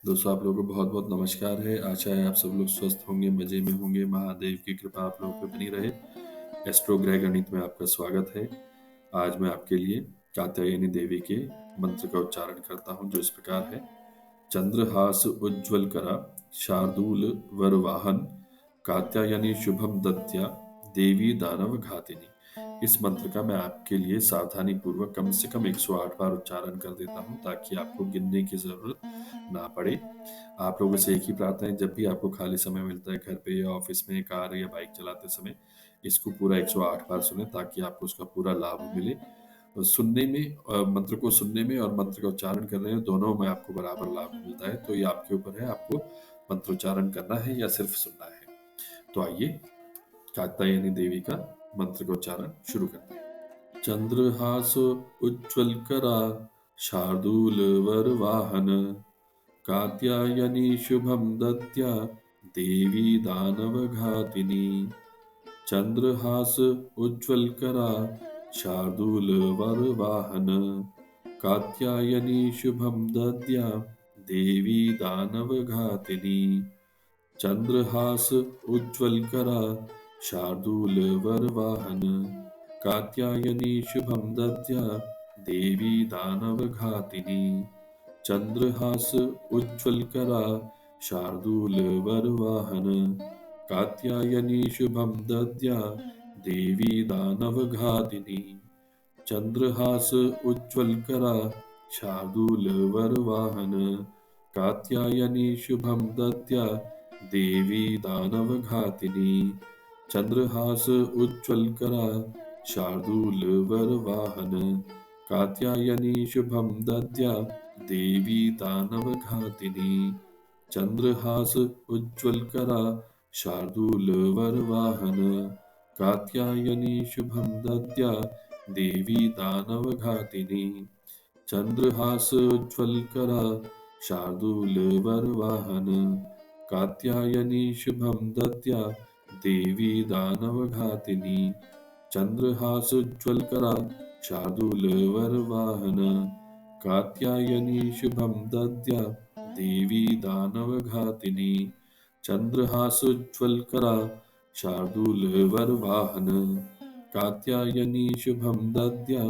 दोस्तों, आप लोगों को बहुत-बहुत नमस्कार है। आशा है आप सब लोग स्वस्थ होंगे, मज़े में होंगे। महादेव की कृपा आप लोगों पे बनी रहे। एस्ट्रो ग्रह गणित में आपका स्वागत है। आज मैं आपके लिए कात्यायनी देवी के मंत्र का उच्चारण करता हूँ, जो इस प्रकार है। चंद्रहास उज्ज्वल करा, शार्दूल वरवाहन, कात्यायनी शुभम दत्या, देवी दानव घातिनी। इस मंत्र का मैं आपके लिए सावधानी पूर्वक कम से कम 108 बार उच्चारण कर देता हूँ, ताकि आपको गिनने की जरूरत ना पड़े। आप लोगों से एक ही प्रार्थना है, जब भी आपको खाली समय मिलता है, घर पे या ऑफिस में, कार या बाइक चलाते समय, इसको पूरा 108 बार सुने, ताकि आपको उसका पूरा लाभ मिले। और सुनने में मंत्र को सुनने में और मंत्र का उच्चारण करने में, दोनों में आपको बराबर लाभ मिलता है। तो ये आपके ऊपर है, आपको मंत्रोच्चारण करना है या सिर्फ सुनना है। तो आइए कात्यायनी देवी का मंत्र का उच्चारण शुरू करते हैं। चंद्रहास उज्ज्वल करा, शार्दूल वर वाहन, कात्यायनी शुभम दत्या, देवी दानव घातिनी। चंद्रहास उज्ज्वल करा, शार्दूल वर वाहन, कात्यायनी शुभम दद्या, देवी दानव घातिनी। चंद्रहास उज्ज्वल करा, शार्दूल वर वाहन, कात्यायनी शुभम दद्या, देवी दानव घातिनी। चंद्रहास उज्ज्वल करा, शार्दूल वर वाहन, कात्यायनी शुभम दद्या, देवी दानव घातिनी। चंद्रहास उज्ज्वल करा, शार्दूल वर वाहन, कात्यायनी शुभम दद्या, देवी दानव घातिनी। चंद्रहास उज्ज्वल करा, शार्दूल वर वाहन, कात्यायनी शुभम दद्या, देवी दानव घातिनी। चंद्रहास उज्ज्वल करा, शार्दूल वर वाहन, कात्यायनी शुभम दद्या, देवी दानव घातिनी। चंद्रहास उज्ज्वल करा, शार्दूल वर वाहन, कात्यायनी शुभम दद्या, देवी दानव घातिनी। चंद्रहास उज्ज्वल करा, शार्दूल वर वाहन, कात्यायनी शुभम दद्या, देवी दानव घातिनी। चंद्रहास उज्ज्वल करा, शार्दूल वर वाहन, कात्यायनी शुभम दद्या,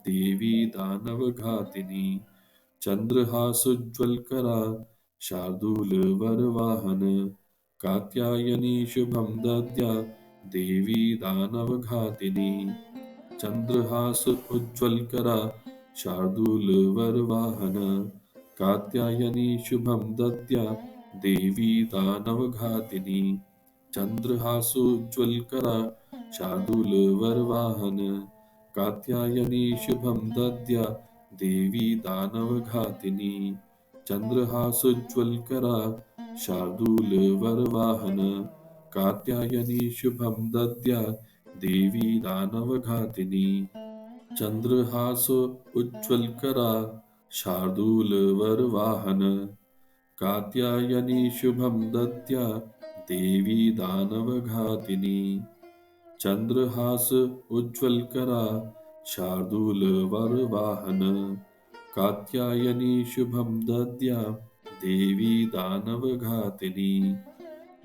देवी दानव घातिनी। चंद्रहास उज्ज्वल करा, शार्दूल वर वाहन, कात्यायनी शुभम दद्या, देवी दानव घातिनी। चंद्रहास उज्ज्वल करा, शार्दूल वर वाहन, कात्यायनी शुभम दद्या, देवी दानव घातिनी। चंद्रहास उज्ज्वल करा, शार्दूल वर वाहन, कात्यायनी शुभम दद्या, देवी दानव घातिनी। चंद्रहास उज्ज्वल करा, शार्दूल वर वाहन, कात्यायनी शुभम दद्या, देवी दानव घातिनी। चंद्रहास उज्ज्वल करा, शार्दूल वर वाहन, कात्यायनी शुभम दद्या, देवी दानव घातिनी। चंद्रहास उज्ज्वल करा, शार्दूल वर वाहन, कात्यायनी शुभम दद्या, देवी दानव घातिनी।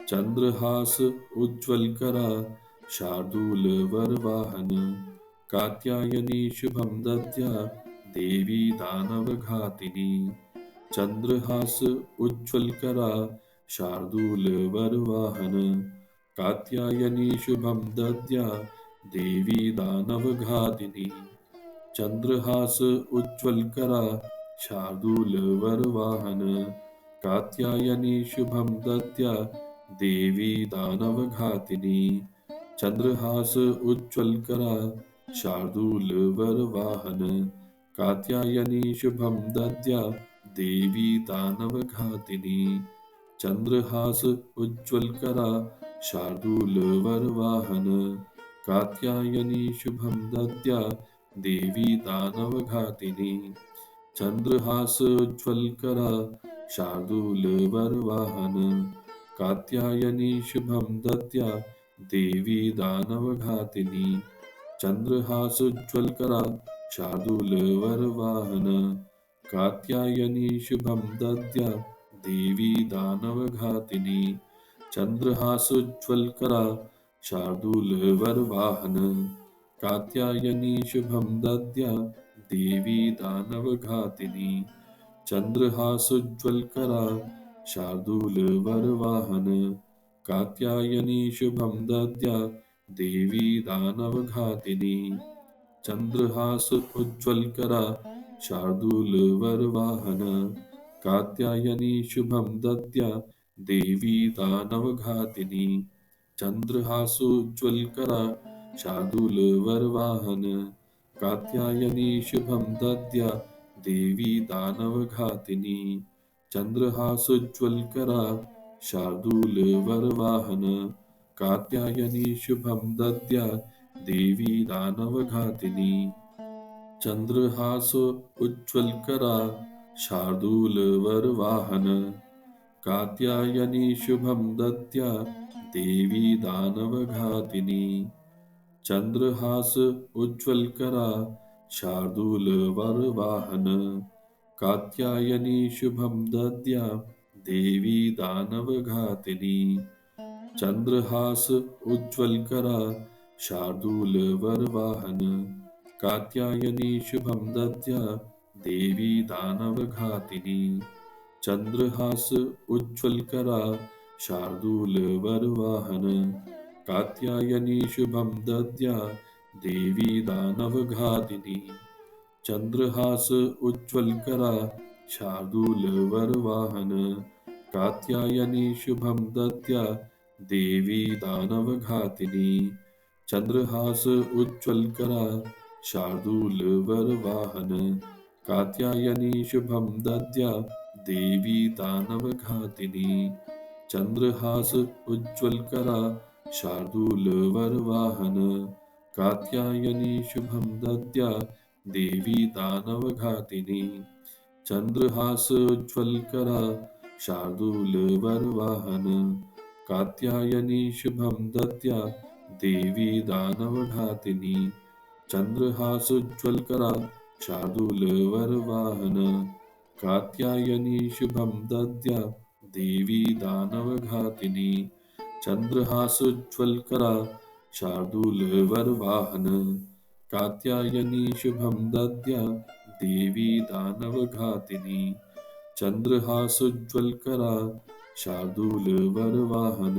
चंद्रहास उज्ज्वल करा, शार्दूल वर वाहन, कात्यायनी शुभम दद्या, देवी दानव घातिनी। चंद्रहास उज्ज्वल करा, शार्दूल वर वाहन, कात्यायनी शुभम दद्या, देवी दानव घातिनी। चंद्रहास उज्ज्वल करा, शार्दूल वर वाहन, कात्यायनी शुभम दद्या, देवी दानव घातिनी। चंद्रहास उज्ज्वल करा, शार्दूल वर वाहन, कात्यायनी शुभम दद्या, देवी दानव घातिनी। चंद्रहास उज्ज्वल करा, शार्दूल वर वाहन, कात्यायनी शुभम दद्या, देवी दानव घातिनी। चंद्रहास उज्ज्वल करा, शार्दूल वर वाहन, कात्यायनी शुभम दद्या, देवी दानव घातिनी। चंद्रहास उज्ज्वल करा, शार्दूल वर वाहन, कात्यायनी शुभम दद्या, देवी दानवघातिनी चन्द्रहासोज्ज्वलकरा शार्दूलवरवाहन कात्यायनी शुभं दद्या देवी दानवघातिनी चन्द्रहासोज्ज्वलकरा शार्दूलवरवाहन कात्यायनी शुभं दद्या देवी दानवघातिनी चन्द्रहास उज्ज्वलकरा शार्दूलवरवाहन कात्यायनी शुभं दद्या देवी दानवघातिनी चन्द्रहासोज्ज्वलकरा शार्दूलवरवाहन कात्यायनी शुभं दद्या देवी दानवघातिनी चन्द्रहासोज्ज्वलकरा शार्दूलवरवाहन कात्यायनी शुभं दद्या देवी दानवघातिनी चन्द्रहासो उज्ज्वलकरा शार्दूलवरवाहन कात्यायनी शुभं दद्या देवी दानवघातिनी चन्द्रहास उज्ज्वलकरा शार्दूलवरवाहन कात्यायनी शुभं दद्या देवी दानवघातिनी चन्द्रहास उज्ज्वलकरा शार्दूलवरवाहन कात्यायनी शुभं दद्या देवी दानवघातिनी चन्द्रहास उज्ज्वलकरा शार्दूलवरवाहन कात्यायनी शुभं दद्या देवी दानवघातिनी चन्द्रहास उज्ज्वलकरा शार्दूलवरवाहन कात्यायनी शुभं दद्या देवी दानवघातिनी चन्द्रहास उज्ज्वलकरा शार्दूलवरवाहन कात्यायनी शुभं दद्या देवी दानवघातिनी चन्द्रहास उज्ज्वलकरा शार्दूलवरवाहन कात्यायनी शुभं दद्या देवी दानवघातिनी चन्द्रहास उज्ज्वलकरा शार्दूलवरवाहन कात्यायनी शुभं दद्या देवी दानवघातिनी चन्द्रहास उज्ज्वलकरा शार्दूलवरवाहन कात्यायनी शुभं दद्या देवी दानवघातिनी चन्द्रहास उज्ज्वलकरा शार्दूलवरवाहन कात्यायनी शुभं दद्या देवी दानवघातिनी चन्द्रहास उज्ज्वलकरा शार्दूलवरवाहन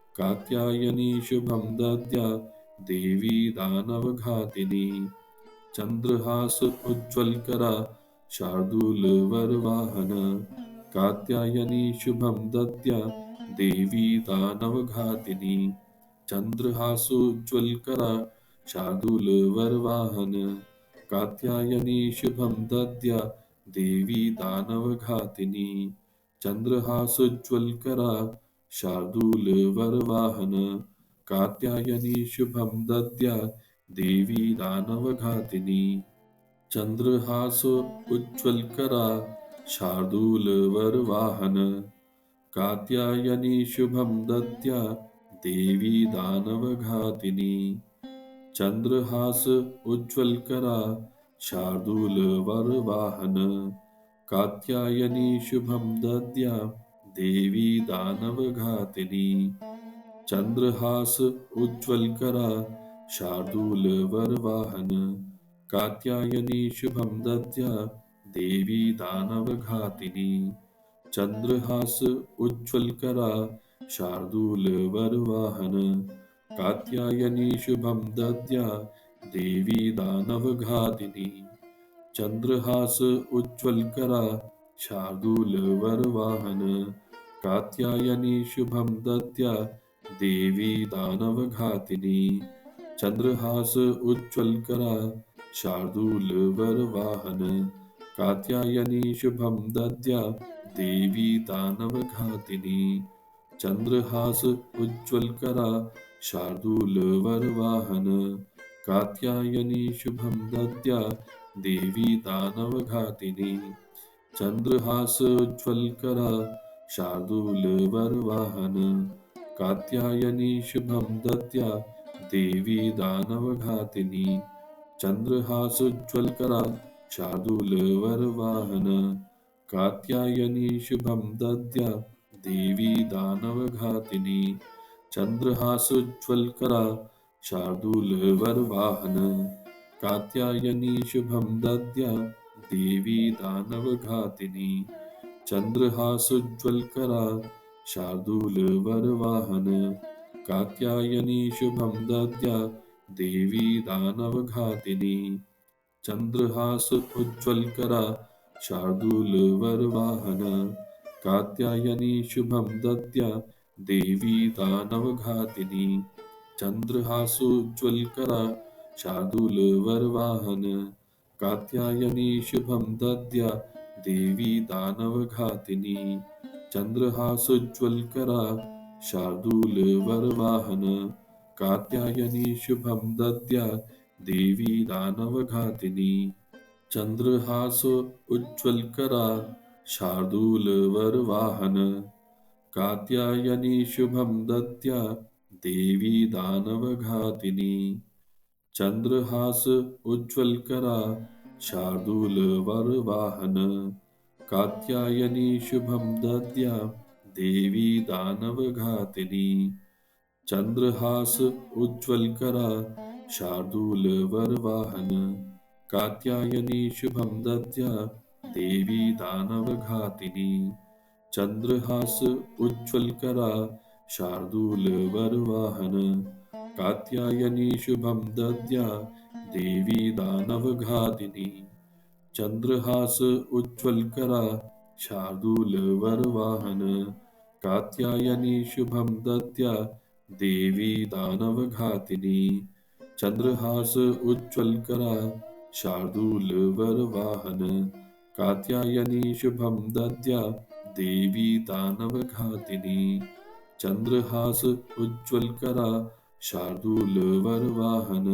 कात्यायनी शुभं दद्या देवी दानवघातिनी चन्द्रहास उज्ज्वलकरा शार्दूलवरवाहन कात्यायनी शुभं दद्या देवी दानवघातिनी चन्द्रहास उज्ज्वलकरा शार्दूलवरवाहन कात्यायनी शुभं दद्या देवी दानवघातिनी चन्द्रहास उज्ज्वलकरा शार्दूलवरवाहन कात्यायनी शुभं दद्या देवी दानवघातिनी चन्द्रहास उज्ज्वलकरा शार्दूलवरवाहन कात्यायनी शुभं दद्या देवी दानवघातिनी चन्द्रहास उज्ज्वलकरा शार्दूलवरवाहन कात्यायनी शुभं दद्या देवी दानवघातिनी चन्द्रहास उज्ज्वलकरा शार्दूलवरवाहन कात्यायनी शुभं दद्या देवी दानवघातिनी चन्द्रहास उज्ज्वलकरा शार्दूलवरवाहन कात्यायनी शुभं दद्या देवी दानवघातिनी चन्द्रहास उज्ज्वलकरा शार्दूलवरवाहन कात्यायनी शुभं दद्या देवी दानवघातिनी चन्द्रहास उज्ज्वलकरा शार्दूलवरवाहन कात्यायनी शुभं दद्या देवी दानवघातिनी चन्द्रहास उज्ज्वलकरा शार्दूलवरवाहन कात्यायनी शुभं दद्या देवी दानवघातिनी चन्द्रहास उज्ज्वलकरा शार्दूलवरवाहन कात्यायनी शुभं दद्या देवी दानवघातिनी चन्द्रहास उज्ज्वलकरा शार्दूलवरवाहन कात्यायनी शुभं दद्या देवी दानवघातिनी चन्द्रहासोज्ज्वलकरा शार्दूलवरवाहन कात्यायनी शुभं दद्या देवी दानवघातिनी चन्द्रहासोज्ज्वलकरा शार्दूलवरवाहन कात्यायनी शुभं दद्या देवी दानवघातिनी चन्द्रहास उज्ज्वलकरा शार्दूलवरवाहन कात्यायनी शुभं दद्या देवी दानवघातिनी चन्द्रहासोज्ज्वलकरा शार्दूलवरवाहन कात्यायनी शुभं दद्या देवी दानवघातिनी चन्द्रहासोज्ज्वलकरा शार्दूलवरवाहन कात्यायनी शुभं दद्या देवी दानवघातिनी चन्द्रहासो उज्ज्वलकरा शार्दूलवरवाहन कात्यायनी शुभं दद्या देवी दानवघातिनी चन्द्रहास उज्ज्वलकरा शार्दूलवरवाहन कात्यायनी शुभं दद्या देवी दानवघातिनी चन्द्रहास उज्ज्वलकरा शार्दूलवरवाहन कात्यायनी शुभं दद्या देवी दानवघातिनी चन्द्रहास उज्ज्वलकरा शार्दूलवरवाहन कात्यायनी शुभं दद्या देवी दानवघातिनी चन्द्रहास उज्ज्वलकरा शार्दूलवरवाहन कात्यायनी शुभं दद्या देवी दानवघातिनी चन्द्रहास उज्ज्वलकरा शार्दूलवरवाहन कात्यायनी शुभं दद्या देवी दानवघातिनी चन्द्रहास उज्ज्वलकरा शार्दूलवरवाहन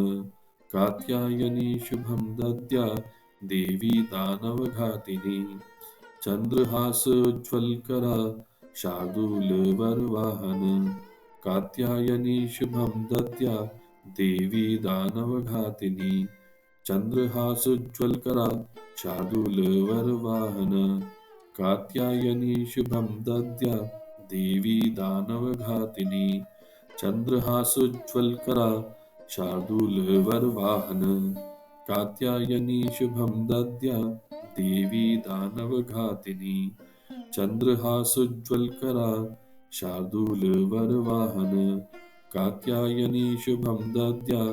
कात्यायनी शुभं दद्या देवी दानवघातिनी चन्द्रहास उज्ज्वलकरा शार्दूलवरवाहन कात्यायनी शुभं दद्या देवी दानवघातिनी चन्द्रहास उज्ज्वलकरा शार्दूलवरवाहन कात्यायनी शुभं दद्या देवी दानवघातिनी चन्द्रहास उज्ज्वलकरा शार्दूलवरवाहन कात्यायनी शुभं दद्या देवी दानवघातिनी चन्द्रहास उज्ज्वलकरा शार्दूलवरवाहन कात्यायनी शुभं दद्या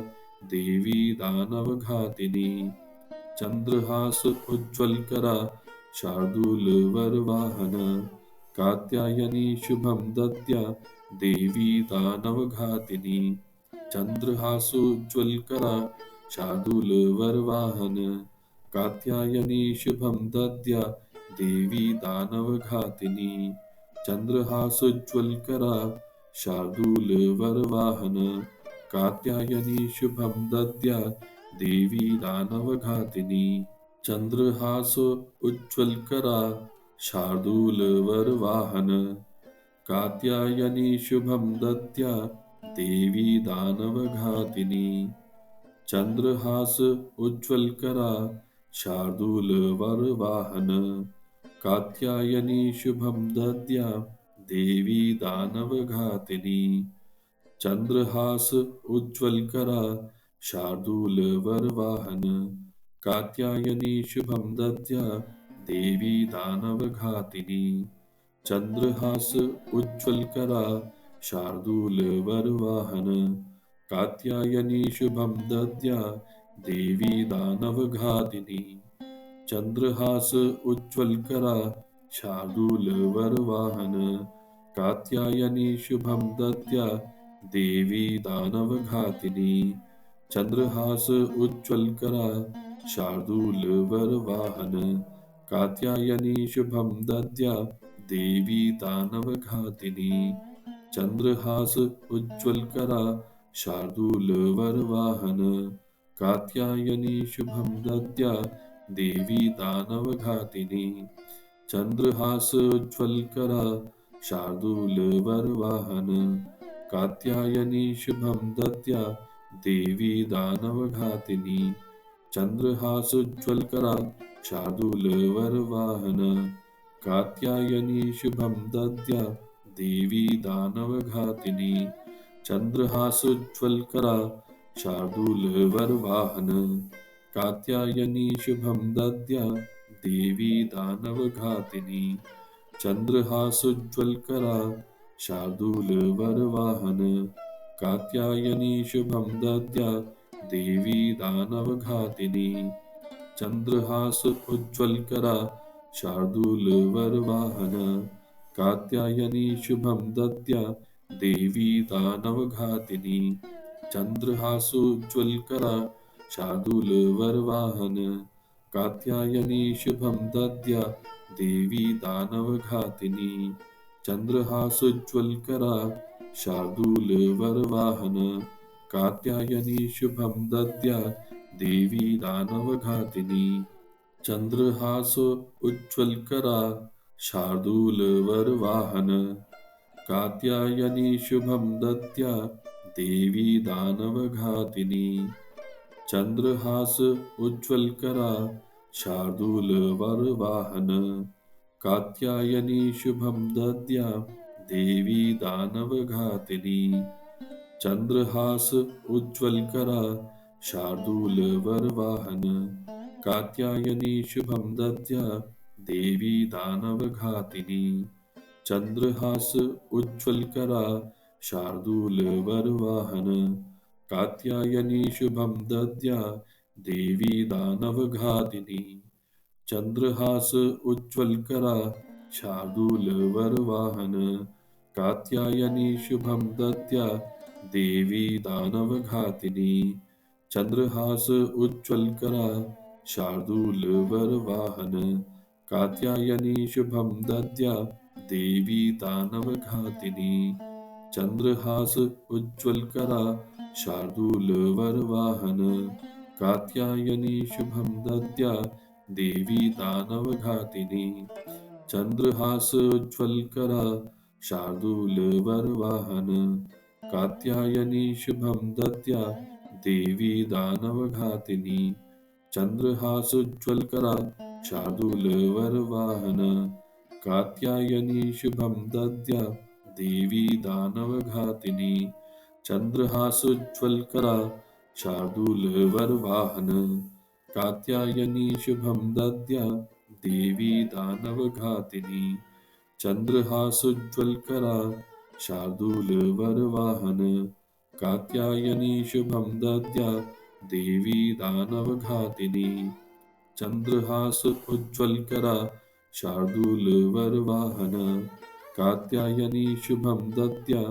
देवी दानवघातिनी चन्द्रहास उज्ज्वलकरा शार्दूलवरवाहन कात्यायनी शुभं दद्या देवी दानवघातिनी चन्द्रहासोज्ज्वलकरा शार्दूलवरवाहन कात्यायनी शुभं दद्या देवी दानवघातिनी चन्द्रहासोज्ज्वलकरा शार्दूलवरवाहन कात्यायनी शुभं दद्या देवी दानवघातिनी चन्द्रहास उज्ज्वलकरा शार्दूलवरवाहन कात्यायनी शुभं दद्या देवी दानवघातिनी चन्द्रहास उज्ज्वलकरा शार्दूलवरवाहन कात्यायनी शुभं दद्या देवी दानवघातिनी चन्द्रहास उज्ज्वलकरा शार्दूलवरवाहन कात्यायनी शुभं दद्या देवी दानवघातिनी चन्द्रहास उज्ज्वलकरा शार्दूलवरवाहन कात्यायनी शुभं दद्या देवी दानवघातिनी चन्द्रहास उज्ज्वलकरा शार्दूलवरवाहन कात्यायनी शुभं दद्या देवी दानवघातिनी चन्द्रहास उज्ज्वलकरा शार्दूलवरवाहन कात्यायनी शुभं दद्या देवी दानवघातिनी चन्द्रहास उज्ज्वलकरा शार्दूलवरवाहन कात्यायनी शुभं दद्या देवी दानवघातिनी चन्द्रहास उज्ज्वलकरा शार्दूलवरवाहन कात्यायनी शुभं दद्या देवी दानवघातिनी चन्द्रहास उज्ज्वलकरा शार्दूलवरवाहन कात्यायनी शुभं दद्या देवी दानवघातिनी चन्द्रहासोज्ज्वलकरा शार्दूलवरवाहन कात्यायनी शुभं दद्या देवी दानवघातिनी चन्द्रहासोज्ज्वलकरा शार्दूलवरवाहन कात्यायनी शुभं दद्या देवी दानवघातिनी चन्द्रहास उज्ज्वलकरा शार्दूलवरवाहन कात्यायनी शुभं दद्या देवी दानवघातिनी चन्द्रहासोज्ज्वलकरा शार्दूलवरवाहन कात्यायनी शुभं दद्या देवी दानवघातिनी चन्द्रहासोज्ज्वलकरा शार्दूलवरवाहन कात्यायनी शुभं दद्या देवी दानवघातिनी चन्द्रहास उज्ज्वलकरा शार्दूलवरवाहन कात्यायनी शुभं दद्या देवी दानवघातिनी चन्द्रहास उज्ज्वलकरा शार्दूलवरवाहन कात्यायनी शुभं दद्या देवी दानवघातिनी चन्द्रहास उज्ज्वलकरा शार्दूलवरवाहन कात्यायनी शुभं दद्या देवी दानवघातिनी चन्द्रहास उज्ज्वलकरा शार्दूलवरवाहन कात्यायनी शुभं दद्या देवी दानवघातिनी चन्द्रहास उज्ज्वलकरा शार्दूलवरवाहन कात्यायनी शुभं दद्या देवी दानवघातिनी चन्द्रहास उज्ज्वलकरा शार्दूलवरवाहन कात्यायनी शुभं दद्या देवी दानवघातिनी चन्द्रहास उज्ज्वलकरा शार्दूलवरवाहन कात्यायनी शुभं दद्या देवी दानवघातिनी चन्द्रहास उज्ज्वलकरा शार्दूलवरवाहन कात्यायनी शुभं दद्या देवी दानवघातिनी चन्द्रहास उज्ज्वलकरा शार्दूलवरवाहन कात्यायनी शुभं दद्या देवी दानवघातिनी चन्द्रहास उज्ज्वलकरा शार्दूलवरवाहन कात्यायनी शुभं दद्या देवी दानवघातिनी चन्द्रहास उज्ज्वलकरा शार्दूलवरवाहन कात्यायनी शुभं दद्या देवी दानवघातिनी चन्द्रहास उज्ज्वलकरा शार्दूलवरवाहन कात्यायनी शुभं दद्या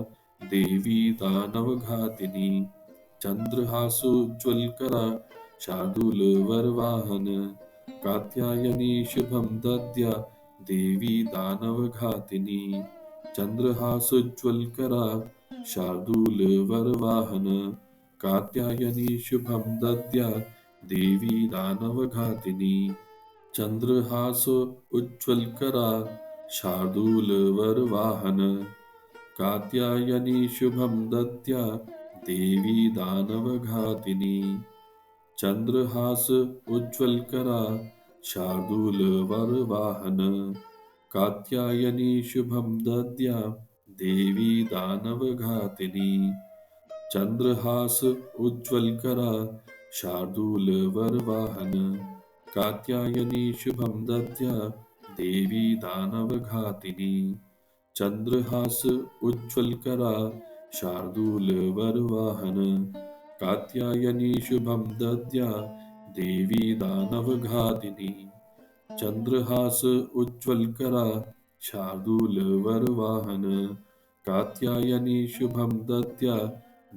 देवी दानवघातिनी चन्द्रहास उज्ज्वलकरा शार्दूलवरवाहन कात्यायनी शुभं दद्या देवी दानवघातिनी चन्द्रहास उज्ज्वलकरा शार्दूलवरवाहन कात्यायनी शुभं दद्या देवी दानवघातिनी चन्द्रहास उज्ज्वलकरा शार्दूलवरवाहन कात्यायनी शुभं दद्या देवी दानवघातिनी चन्द्रहास उज्ज्वलकरा शार्दूलवरवाहन कात्यायनी शुभं दद्या देवी दानवघातिनी चन्द्रहास उज्ज्वलकरा शार्दूलवरवाहन कात्यायनी शुभं दद्या देवी दानवघातिनी चन्द्रहास उज्ज्वलकरा शार्दूलवरवाहन कात्यायनी शुभं दद्या देवी दानवघातिनी चन्द्रहास उज्ज्वलकरा शार्दूलवरवाहन कात्यायनी शुभं दद्या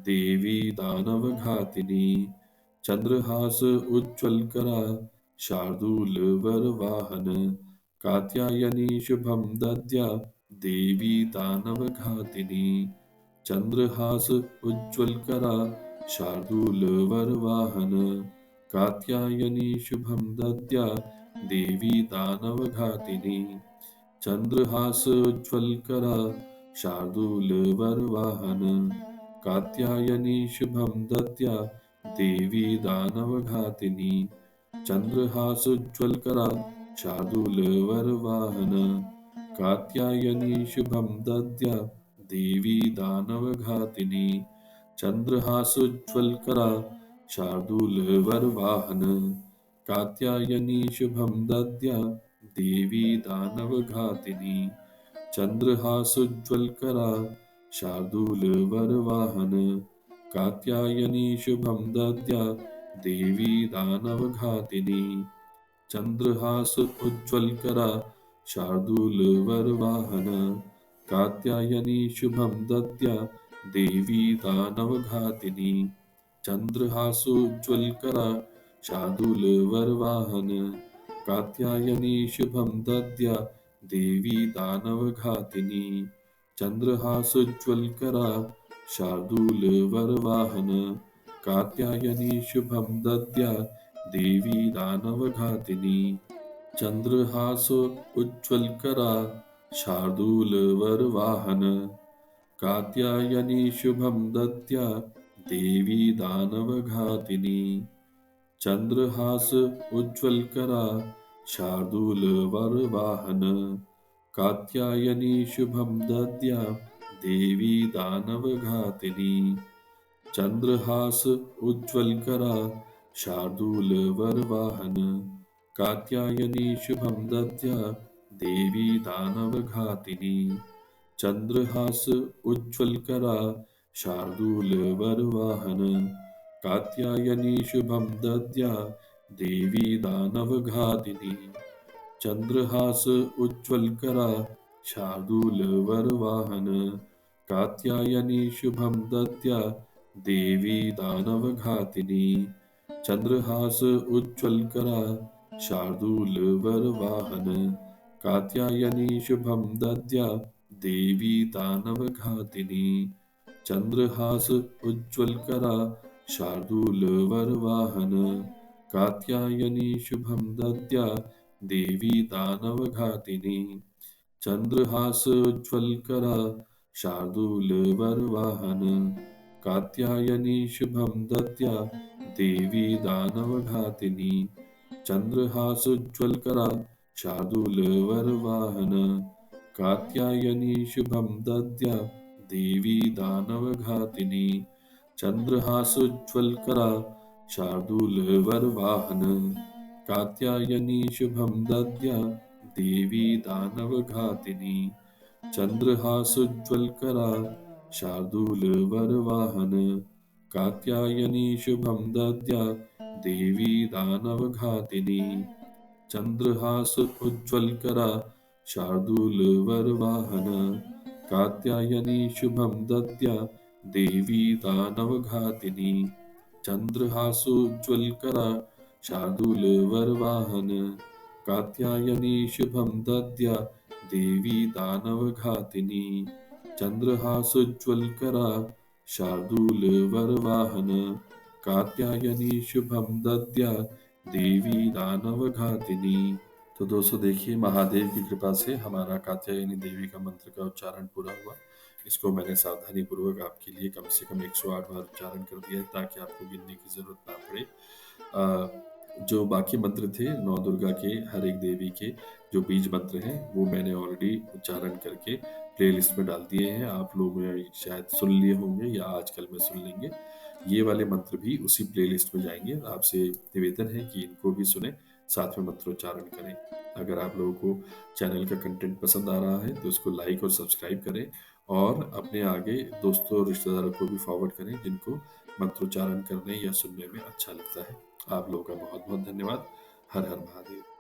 देवी दानवघातिनी चन्द्रहास उज्ज्वलकरा शार्दूलवरवाहन कात्यायनी शुभं दद्या देवी दानवघातिनी चन्द्रहास उज्ज्वलकरा शार्दूलवरवाहन कात्यायनी शुभं दद्या देवी दानवघातिनी चन्द्रहास उज्ज्वलकरा शार्दूलवरवाहन कात्यायनी शुभं दद्या देवी दानवघातिनी चन्द्रहास उज्ज्वलकरा शार्दूलवरवाहन कात्यायनी शुभं दद्या देवी दानवघातिनी चन्द्रहासोज्ज्वलकरा शार्दूलवरवाहन कात्यायनी शुभं दद्या देवी दानवघातिनी चन्द्रहासोज्ज्वलकरा शार्दूलवरवाहन कात्यायनी शुभं दद्या देवी दानवघातिनी चन्द्रहास उज्ज्वलकरा शार्दूलवरवाहन कात्यायनी शुभं दद्या देवी दानवघातिनी चन्द्रहासोज्ज्वलकरा शार्दूलवरवाहन कात्यायनी शुभं दद्या देवी दानवघातिनी चन्द्रहासोज्ज्वलकरा शार्दूलवरवाहन कात्यायनी शुभं दद्या देवी दानवघातिनी चन्द्रहासो उज्ज्वलकरा शार्दूलवरवाहन कात्यायनी शुभं दद्या देवी दानवघातिनी चन्द्रहास उज्ज्वलकरा शार्दूलवरवाहन कात्यायनी शुभं दद्या देवी दानवघातिनी चन्द्रहास उज्ज्वलकरा शार्दूलवरवाहन कात्यायनी शुभं दद्या देवी दानवघातिनी चन्द्रहास उज्ज्वलकरा शार्दूलवरवाहन कात्यायनी शुभं दद्या देवी दानवघातिनी चन्द्रहास उज्ज्वलकरा शार्दूलवरवाहन कात्यायनी शुभं दद्या देवी दानवघातिनी चन्द्रहास उज्ज्वलकरा शार्दूलवरवाहन कात्यायनी शुभं दद्या देवी दानवघातिनी चन्द्रहास उज्ज्वलकरा शार्दूलवरवाहन कात्यायनी शुभं दद्या देवी दानवघातिनी चन्द्रहास उज्ज्वलकरा शार्दूलवरवाहन कात्यायनी शुभं दद्या देवी दानवघातिनी चन्द्रहास उज्ज्वलकरा शार्दूलवरवाहन कात्यायनी शुभं दद्या देवी दानवघातिनी चन्द्रहास उज्ज्वलकरा शार्दूलवरवाहन कात्यायनी शुभं दद्या देवी दानवघातिनी चन्द्रहास उज्ज्वलकरा शार्दूलवरवाहन कात्यायनी शुभं दद्या देवी दानवघातिनी चन्द्रहास उज्ज्वलकरा शार्दूलवरवाहन कात्यायनी शुभं दद्या देवी दानवघातिनी चन्द्रहास उज्ज्वलकरा शार्दूलवरवाहन कात्यायनी शुभं दद्या देवी दानवघातिनी चन्द्रहास उज्ज्वलकरा शार्दूलवरवाहन कात्यायनी शुभं दद्या देवी दानवघातिनी। तो दोस्तों देखिए, महादेव की कृपा से हमारा कात्यायनी देवी का मंत्र का उच्चारण पूरा हुआ। इसको मैंने सावधानी पूर्वक आपके लिए कम से कम 108 बार उच्चारण कर दिया है ताकि आपको गिनने की जरूरत ना पड़े। जो बाकी मंत्र थे नौ दुर्गा के, हर एक देवी के जो बीज मंत्र हैं वो मैंने ऑलरेडी उच्चारण करके प्लेलिस्ट में डाल दिए हैं। आप लोग शायद सुन लिए होंगे या आजकल में सुन लेंगे। ये वाले मंत्र भी उसी प्लेलिस्ट में जाएंगे। आपसे निवेदन है कि इनको भी सुने, साथ में मंत्रोच्चारण करें। अगर आप लोगों को चैनल का कंटेंट पसंद आ रहा है तो इसको लाइक और सब्सक्राइब करें और अपने आगे दोस्तों और रिश्तेदारों को भी फॉरवर्ड करें जिनको मंत्रोच्चारण करने या सुनने में अच्छा लगता है। आप लोगों का बहुत बहुत धन्यवाद। हर हर महादेव।